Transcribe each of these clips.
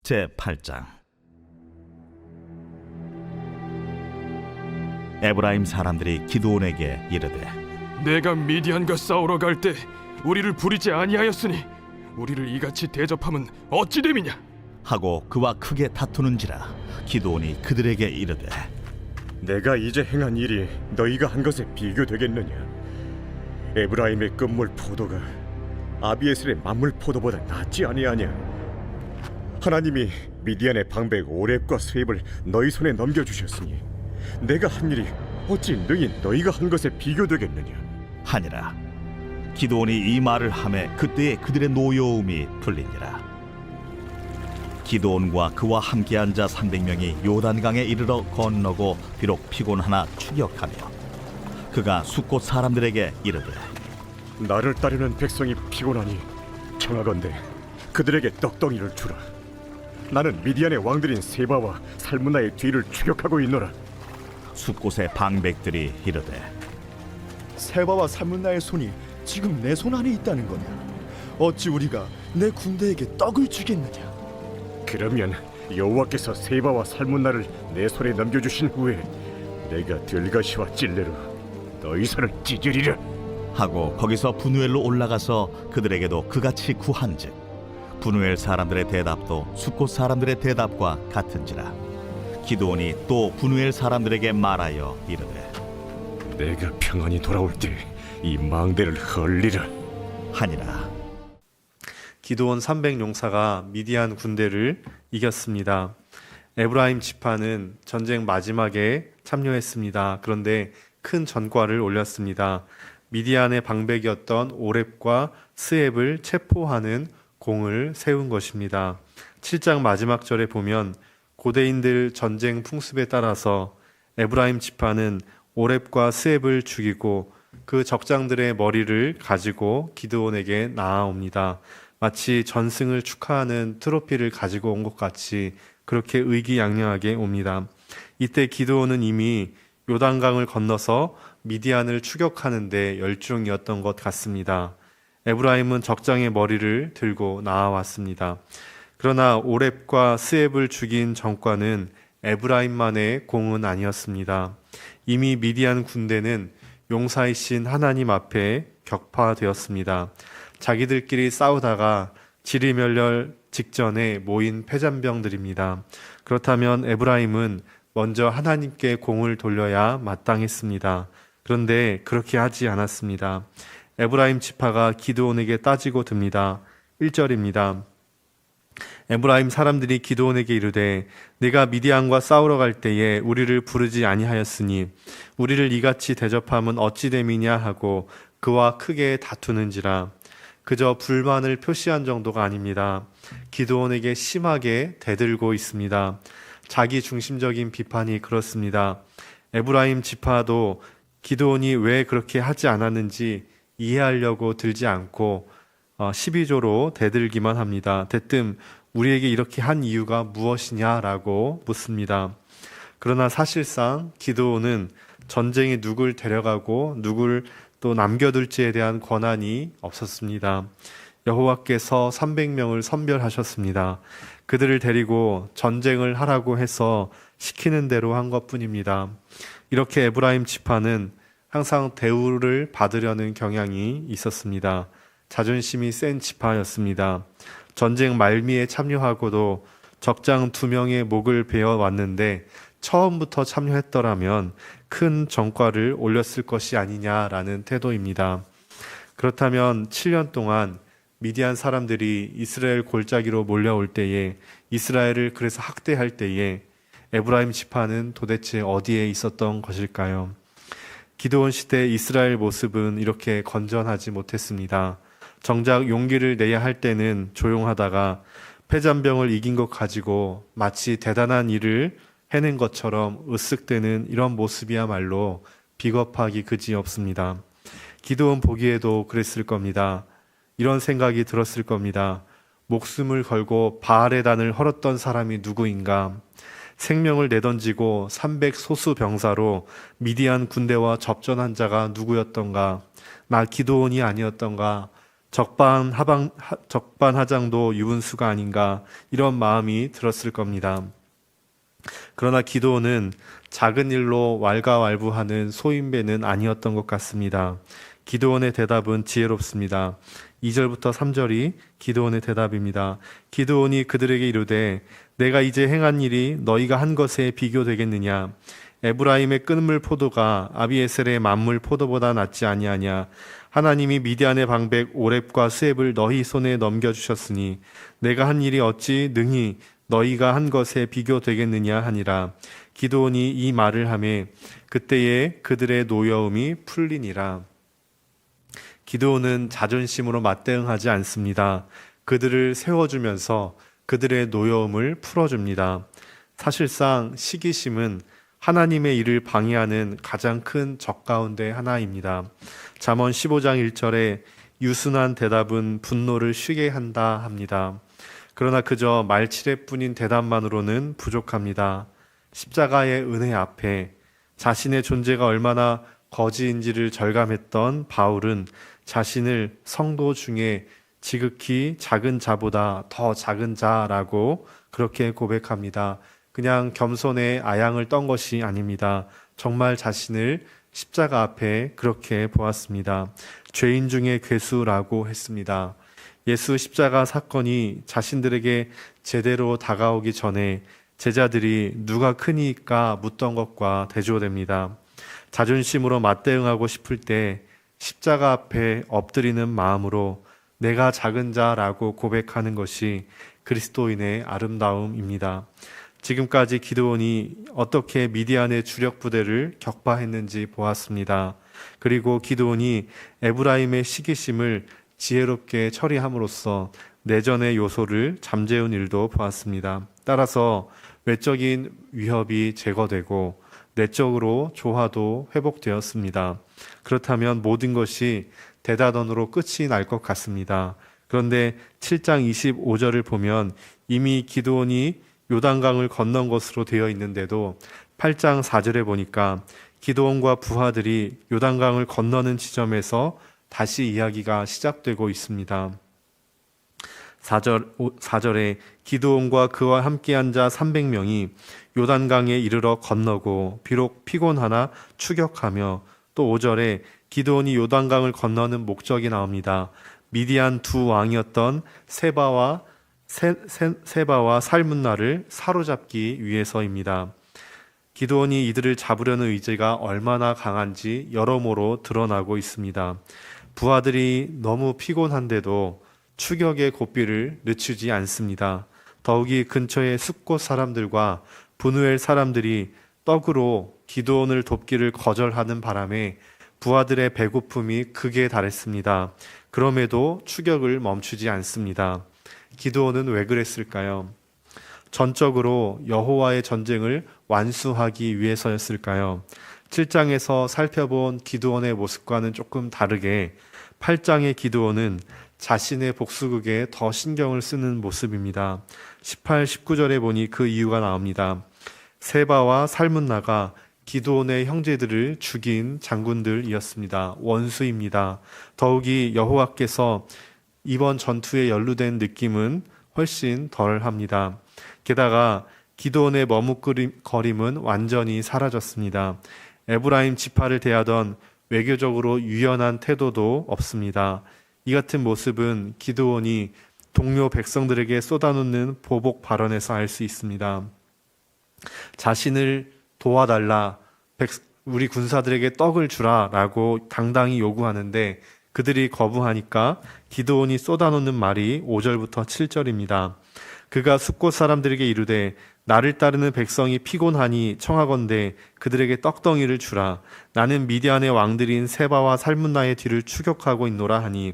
제8장. 에브라임 사람들이 기드온에게 이르되, 내가 미디안과 싸우러 갈 때 우리를 부리지 아니하였으니 우리를 이같이 대접함은 어찌 됨이냐? 하고 그와 크게 다투는지라. 기드온이 그들에게 이르되, 내가 이제 행한 일이 너희가 한 것에 비교되겠느냐? 에브라임의 끝물 포도가 아비에셀의 만물 포도보다 낫지 아니하냐? 하나님이 미디안의 방백 오렙과 스웹을 너희 손에 넘겨주셨으니 내가 한 일이 어찌 능히 너희가 한 것에 비교되겠느냐? 하니라. 기드온이 이 말을 하매 그때에 그들의 노여움이 풀리니라. 기드온과 그와 함께한 자 300명이 요단강에 이르러 건너고 비록 피곤하나 추격하며 그가 숫곳 사람들에게 이르되, 나를 따르는 백성이 피곤하니 청하건대 그들에게 떡덩이를 주라. 나는 미디안의 왕들인 세바와 살문나의 뒤를 추격하고 있노라. 숫곳의 방백들이 이르되, 세바와 살문나의 손이 지금 내 손 안에 있다는 거냐? 어찌 우리가 내 군대에게 떡을 주겠느냐? 그러면 여호와께서 세바와 살문나를 내 손에 넘겨주신 후에 내가 들가시와 찔레로 너희 손을 찢으리라. 하고 거기서 분우엘로 올라가서 그들에게도 그같이 구한즉 분우엘 사람들의 대답도 숫곳 사람들의 대답과 같은지라. 기드온이 또 분우엘 사람들에게 말하여 이르되, 내가 평안히 돌아올 때 이 망대를 헐리라 하니라. 기드온 300용사가 미디안 군대를 이겼습니다. 에브라임 지파는 전쟁 마지막에 참여했습니다. 그런데 큰 전과를 올렸습니다. 미디안의 방백이었던 오렙과 스웹을 체포하는 공을 세운 것입니다. 7장 마지막 절에 보면 고대인들 전쟁 풍습에 따라서 에브라임 지파는 오렙과 스웹을 죽이고 그 적장들의 머리를 가지고 기드온에게 나아옵니다. 마치 전승을 축하하는 트로피를 가지고 온 것 같이 그렇게 의기양양하게 옵니다. 이때 기드온은 이미 요단강을 건너서 미디안을 추격하는데 열중이었던 것 같습니다. 에브라임은 적장의 머리를 들고 나아왔습니다. 그러나 오렙과 스웹을 죽인 전과는 에브라임만의 공은 아니었습니다. 이미 미디안 군대는 용사이신 하나님 앞에 격파되었습니다. 자기들끼리 싸우다가 지리멸렬 직전에 모인 패잔병들입니다. 그렇다면 에브라임은 먼저 하나님께 공을 돌려야 마땅했습니다. 그런데 그렇게 하지 않았습니다. 에브라임 지파가 기드온에게 따지고 듭니다. 1절입니다. 에브라임 사람들이 기드온에게 이르되, 네가 미디안과 싸우러 갈 때에 우리를 부르지 아니하였으니 우리를 이같이 대접함은 어찌 됨이냐 하고 그와 크게 다투는지라. 그저 불만을 표시한 정도가 아닙니다. 기드온에게 심하게 대들고 있습니다. 자기 중심적인 비판이 그렇습니다. 에브라임 지파도 기드온이 왜 그렇게 하지 않았는지 이해하려고 들지 않고 12조로 대들기만 합니다. 대뜸 우리에게 이렇게 한 이유가 무엇이냐라고 묻습니다. 그러나 사실상 기드온은 전쟁에 누굴 데려가고 누굴 또 남겨둘지에 대한 권한이 없었습니다. 여호와께서 300명을 선별하셨습니다. 그들을 데리고 전쟁을 하라고 해서 시키는 대로 한 것뿐입니다. 이렇게 에브라임 지파는 항상 대우를 받으려는 경향이 있었습니다. 자존심이 센 지파였습니다. 전쟁 말미에 참여하고도 적장 2명의 목을 베어 왔는데 처음부터 참여했더라면 큰 전과를 올렸을 것이 아니냐라는 태도입니다. 그렇다면 7년 동안 미디안 사람들이 이스라엘 골짜기로 몰려올 때에, 이스라엘을 그래서 학대할 때에 에브라임 지파는 도대체 어디에 있었던 것일까요? 기드온 시대 이스라엘 모습은 이렇게 건전하지 못했습니다. 정작 용기를 내야 할 때는 조용하다가 패잔병을 이긴 것 가지고 마치 대단한 일을 해낸 것처럼 으쓱대는 이런 모습이야말로 비겁하기 그지없습니다. 기드온 보기에도 그랬을 겁니다. 이런 생각이 들었을 겁니다. 목숨을 걸고 바알의 단을 헐었던 사람이 누구인가? 생명을 내던지고 300 소수 병사로 미디안 군대와 접전한 자가 누구였던가? 나 기드온이 아니었던가? 적반하장도 유분수가 아닌가 이런 마음이 들었을 겁니다. 그러나 기드온은 작은 일로 왈가왈부하는 소인배는 아니었던 것 같습니다. 기드온의 대답은 지혜롭습니다. 2절부터 3절이 기드온의 대답입니다. 기드온이 그들에게 이르되 내가 이제 행한 일이 너희가 한 것에 비교되겠느냐? 에브라임의 끈물 포도가 아비에셀의 만물 포도보다 낫지 아니하냐? 하나님이 미디안의 방백 오렙과 스앱을 너희 손에 넘겨주셨으니 내가 한 일이 어찌 능히 너희가 한 것에 비교되겠느냐 하니라. 기드온이 이 말을 하매 그때에 그들의 노여움이 풀리니라. 기드온은 자존심으로 맞대응하지 않습니다. 그들을 세워주면서 그들의 노여움을 풀어줍니다. 사실상 시기심은 하나님의 일을 방해하는 가장 큰 적 가운데 하나입니다. 잠언 15장 1절에 유순한 대답은 분노를 쉬게 한다 합니다. 그러나 그저 말치레뿐인 대답만으로는 부족합니다. 십자가의 은혜 앞에 자신의 존재가 얼마나 거지인지를 절감했던 바울은 자신을 성도 중에 지극히 작은 자보다 더 작은 자라고 그렇게 고백합니다. 그냥 겸손의 아양을 떤 것이 아닙니다. 정말 자신을 십자가 앞에 그렇게 보았습니다. 죄인 중에 괴수라고 했습니다. 예수 십자가 사건이 자신들에게 제대로 다가오기 전에 제자들이 누가 크니까 묻던 것과 대조됩니다. 자존심으로 맞대응하고 싶을 때 십자가 앞에 엎드리는 마음으로 내가 작은 자라고 고백하는 것이 그리스도인의 아름다움입니다. 지금까지 기드온이 어떻게 미디안의 주력 부대를 격파했는지 보았습니다. 그리고 기드온이 에브라임의 시기심을 지혜롭게 처리함으로써 내전의 요소를 잠재운 일도 보았습니다. 따라서 외적인 위협이 제거되고 내적으로 조화도 회복되었습니다. 그렇다면 모든 것이 대다던으로 끝이 날 것 같습니다. 그런데 7장 25절을 보면 이미 기드온이 요단강을 건넌 것으로 되어 있는데도 8장 4절에 보니까 기드온과 부하들이 요단강을 건너는 지점에서 다시 이야기가 시작되고 있습니다. 4절에 기드온과 그와 함께한 자 300명이 요단강에 이르러 건너고 비록 피곤하나 추격하며, 또 5절에 기드온이 요단강을 건너는 목적이 나옵니다. 미디안 두 왕이었던 세바와 살문나를 사로잡기 위해서입니다. 기드온이 이들을 잡으려는 의지가 얼마나 강한지 여러모로 드러나고 있습니다. 부하들이 너무 피곤한데도 추격의 고삐를 늦추지 않습니다. 더욱이 근처의 숫곳 사람들과 브누엘 사람들이 떡으로 기드온을 돕기를 거절하는 바람에 부하들의 배고픔이 극에 달했습니다. 그럼에도 추격을 멈추지 않습니다. 기드온은 왜 그랬을까요? 전적으로 여호와의 전쟁을 완수하기 위해서였을까요? 7장에서 살펴본 기드온의 모습과는 조금 다르게 8장의 기드온은 자신의 복수극에 더 신경을 쓰는 모습입니다. 18, 19절에 보니 그 이유가 나옵니다. 세바와 살문나가 기드온의 형제들을 죽인 장군들이었습니다. 원수입니다. 더욱이 여호와께서 이번 전투에 연루된 느낌은 훨씬 덜합니다. 게다가 기드온의 머뭇거림은 완전히 사라졌습니다. 에브라임 지파를 대하던 외교적으로 유연한 태도도 없습니다. 이 같은 모습은 기드온이 동료 백성들에게 쏟아놓는 보복 발언에서 알 수 있습니다. 자신을 도와달라, 우리 군사들에게 떡을 주라 라고 당당히 요구하는데 그들이 거부하니까 기드온이 쏟아놓는 말이 5절부터 7절입니다. 그가 숫곳 사람들에게 이르되 나를 따르는 백성이 피곤하니 청하건대 그들에게 떡덩이를 주라. 나는 미디안의 왕들인 세바와 살문나의 뒤를 추격하고 있노라 하니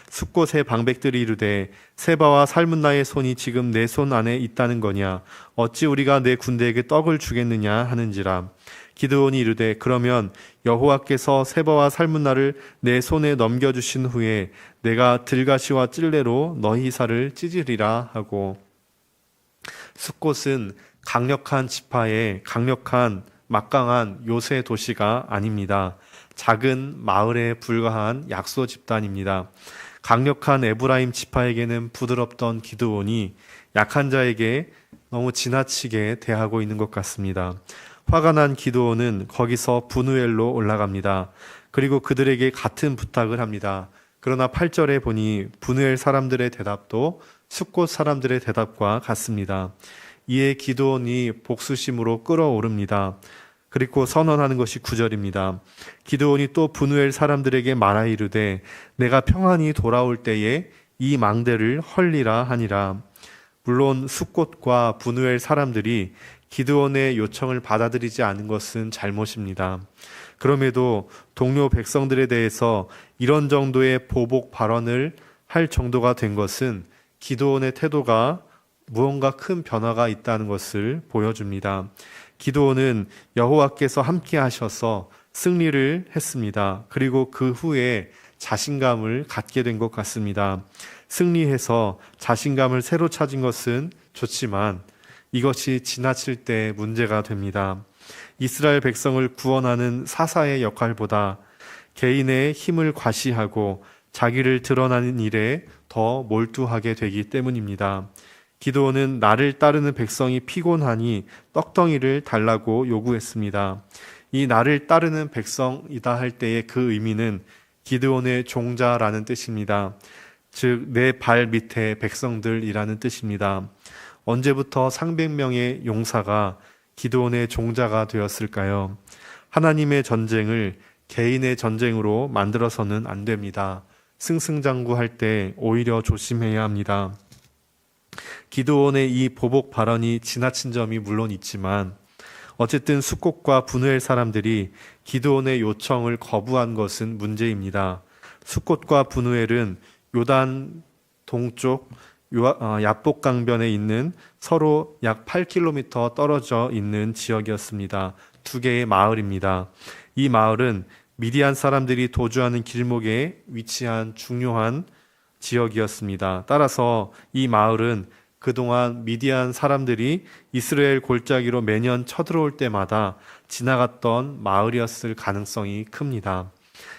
숫곳의 방백들이 이르되 세바와 살문나의 손이 지금 내 손 안에 있다는 거냐? 어찌 우리가 내 군대에게 떡을 주겠느냐 하는지라. 기드온이 이르되 그러면 여호와께서 세바와 살문나를 내 손에 넘겨주신 후에 내가 들가시와 찔레로 너희 살을 찢으리라 하고. 숫곳은 강력한 지파의 강력한 막강한 요새 도시가 아닙니다. 작은 마을에 불과한 약소 집단입니다. 강력한 에브라임 지파에게는 부드럽던 기드온이 약한 자에게 너무 지나치게 대하고 있는 것 같습니다. 화가 난 기드온은 거기서 분우엘로 올라갑니다. 그리고 그들에게 같은 부탁을 합니다. 그러나 8절에 보니 분우엘 사람들의 대답도 숫곳 사람들의 대답과 같습니다. 이에 기드온이 복수심으로 끌어오릅니다. 그리고 선언하는 것이 9절입니다. 기드온이 또 분우엘 사람들에게 말하 이르되 내가 평안히 돌아올 때에 이 망대를 헐리라 하니라. 물론 숫곳과 분우엘 사람들이 기드온의 요청을 받아들이지 않은 것은 잘못입니다. 그럼에도 동료 백성들에 대해서 이런 정도의 보복 발언을 할 정도가 된 것은 기드온의 태도가 무언가 큰 변화가 있다는 것을 보여줍니다. 기드온은 여호와께서 함께 하셔서 승리를 했습니다. 그리고 그 후에 자신감을 갖게 된 것 같습니다. 승리해서 자신감을 새로 찾은 것은 좋지만 이것이 지나칠 때 문제가 됩니다. 이스라엘 백성을 구원하는 사사의 역할보다 개인의 힘을 과시하고 자기를 드러나는 일에 더 몰두하게 되기 때문입니다. 기드온은 나를 따르는 백성이 피곤하니 떡덩이를 달라고 요구했습니다. 이 나를 따르는 백성이다 할 때의 그 의미는 기드온의 종자라는 뜻입니다. 즉, 내 발 밑에 백성들이라는 뜻입니다. 언제부터 상백 명의 용사가 기드온의 종자가 되었을까요? 하나님의 전쟁을 개인의 전쟁으로 만들어서는 안 됩니다. 승승장구할 때 오히려 조심해야 합니다. 기드온의 이 보복 발언이 지나친 점이 물론 있지만 어쨌든 숫곳과 분우엘 사람들이 기드온의 요청을 거부한 것은 문제입니다. 숫곳과 분우엘은 요단 동쪽 야복 강변에 있는 서로 약 8km 떨어져 있는 지역이었습니다. 두 개의 마을입니다. 이 마을은 미디안 사람들이 도주하는 길목에 위치한 중요한 지역이었습니다. 따라서 이 마을은 그동안 미디안 사람들이 이스라엘 골짜기로 매년 쳐들어올 때마다 지나갔던 마을이었을 가능성이 큽니다.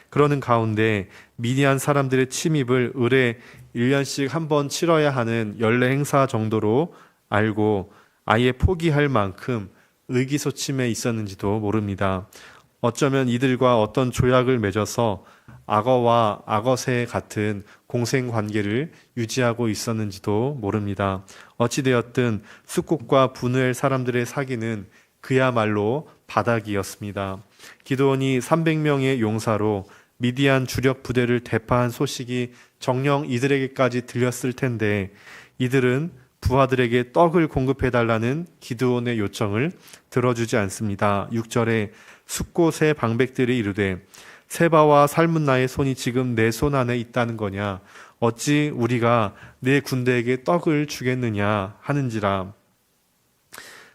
그러는 가운데 미디안 사람들의 침입을 을에 1년씩 한 번 치러야 하는 연례 행사 정도로 알고 아예 포기할 만큼 의기소침해 있었는지도 모릅니다. 어쩌면 이들과 어떤 조약을 맺어서 악어와 악어새 같은 공생관계를 유지하고 있었는지도 모릅니다. 어찌되었든 숫곳과 분우엘 사람들의 사기는 그야말로 바닥이었습니다. 기드온이 300명의 용사로 미디안 주력 부대를 대파한 소식이 정녕 이들에게까지 들렸을 텐데 이들은 부하들에게 떡을 공급해달라는 기드온의 요청을 들어주지 않습니다. 6절에 숫곳의 방백들이 이르되 세바와 살문나의 손이 지금 내 손 안에 있다는 거냐? 어찌 우리가 내 군대에게 떡을 주겠느냐 하는지라.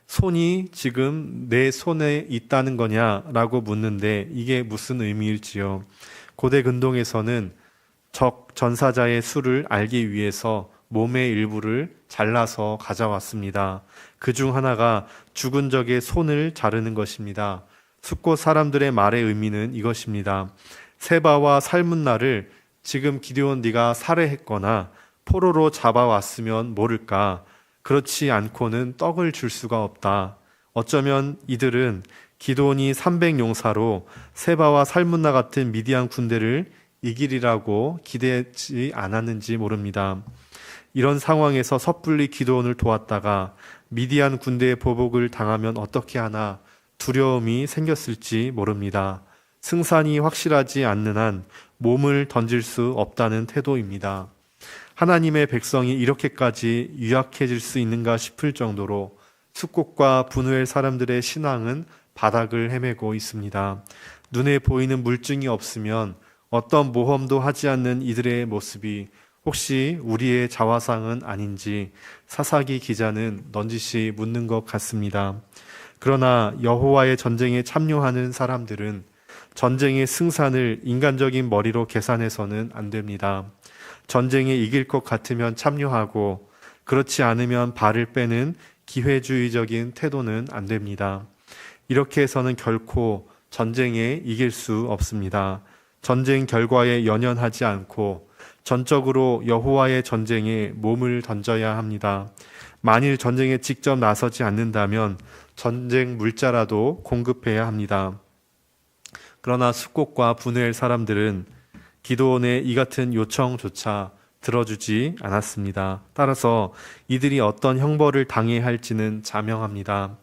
손이 지금 내 손에 있다는 거냐라고 묻는데 이게 무슨 의미일지요? 고대 근동에서는 적 전사자의 수를 알기 위해서 몸의 일부를 잘라서 가져왔습니다. 그중 하나가 죽은 적의 손을 자르는 것입니다. 숫곳 사람들의 말의 의미는 이것입니다. 세바와 살문나를 지금 기드온 네가 살해했거나 포로로 잡아왔으면 모를까. 그렇지 않고는 떡을 줄 수가 없다. 어쩌면 이들은 기드온이 300용사로 세바와 살문나 같은 미디안 군대를 이기리라고 기대하지 않았는지 모릅니다. 이런 상황에서 섣불리 기드온을 도왔다가 미디안 군대의 보복을 당하면 어떻게 하나 두려움이 생겼을지 모릅니다. 승산이 확실하지 않는 한 몸을 던질 수 없다는 태도입니다. 하나님의 백성이 이렇게까지 유약해질 수 있는가 싶을 정도로 숫곳과 분우엘 사람들의 신앙은 바닥을 헤매고 있습니다. 눈에 보이는 물증이 없으면 어떤 모험도 하지 않는 이들의 모습이 혹시 우리의 자화상은 아닌지 사사기 기자는 넌지시 묻는 것 같습니다. 그러나 여호와의 전쟁에 참여하는 사람들은 전쟁의 승산을 인간적인 머리로 계산해서는 안 됩니다. 전쟁에 이길 것 같으면 참여하고 그렇지 않으면 발을 빼는 기회주의적인 태도는 안 됩니다. 이렇게 해서는 결코 전쟁에 이길 수 없습니다. 전쟁 결과에 연연하지 않고 전적으로 여호와의 전쟁에 몸을 던져야 합니다. 만일 전쟁에 직접 나서지 않는다면 전쟁 물자라도 공급해야 합니다. 그러나 숫곳과 분우엘 사람들은 기드온의 이 같은 요청조차 들어주지 않았습니다. 따라서 이들이 어떤 형벌을 당해야 할지는 자명합니다.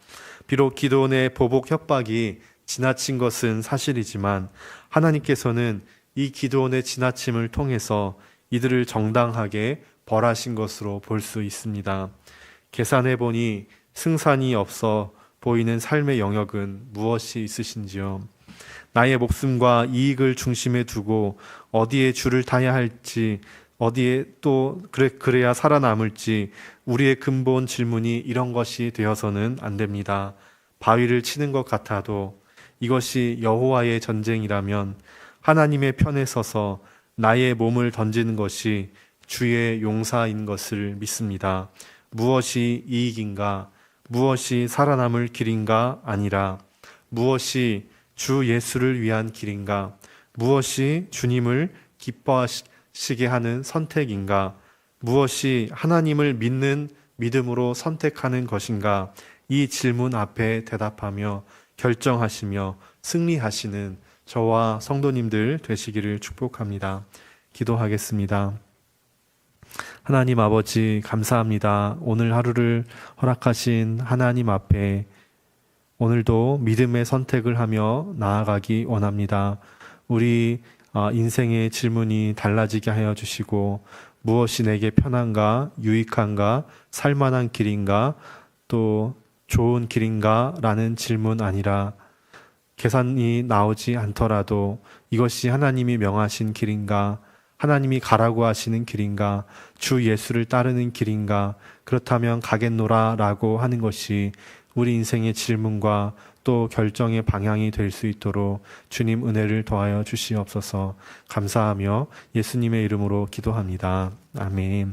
비록 기드온의 보복 협박이 지나친 것은 사실이지만 하나님께서는 이 기드온의 지나침을 통해서 이들을 정당하게 벌하신 것으로 볼 수 있습니다. 계산해 보니 승산이 없어 보이는 삶의 영역은 무엇이 있으신지요? 나의 목숨과 이익을 중심에 두고 어디에 줄을 타야 할지, 어디에 또 그래야 살아남을지 우리의 근본 질문이 이런 것이 되어서는 안 됩니다. 바위를 치는 것 같아도 이것이 여호와의 전쟁이라면 하나님의 편에 서서 나의 몸을 던지는 것이 주의 용사인 것을 믿습니다. 무엇이 이익인가, 무엇이 살아남을 길인가 아니라 무엇이 주 예수를 위한 길인가, 무엇이 주님을 기뻐하시게 하는 선택인가, 무엇이 하나님을 믿는 믿음으로 선택하는 것인가, 이 질문 앞에 대답하며 결정하시며 승리하시는 저와 성도님들 되시기를 축복합니다. 기도하겠습니다. 하나님 아버지 감사합니다. 오늘 하루를 허락하신 하나님 앞에 오늘도 믿음의 선택을 하며 나아가기 원합니다. 우리 인생의 질문이 달라지게 하여 주시고 무엇이 내게 편한가, 유익한가, 살만한 길인가, 또 좋은 길인가 라는 질문 아니라 계산이 나오지 않더라도 이것이 하나님이 명하신 길인가, 하나님이 가라고 하시는 길인가, 주 예수를 따르는 길인가, 그렇다면 가겠노라 라고 하는 것이 우리 인생의 질문과 또 결정의 방향이 될 수 있도록 주님 은혜를 더하여 주시옵소서. 감사하며 예수님의 이름으로 기도합니다. 아멘.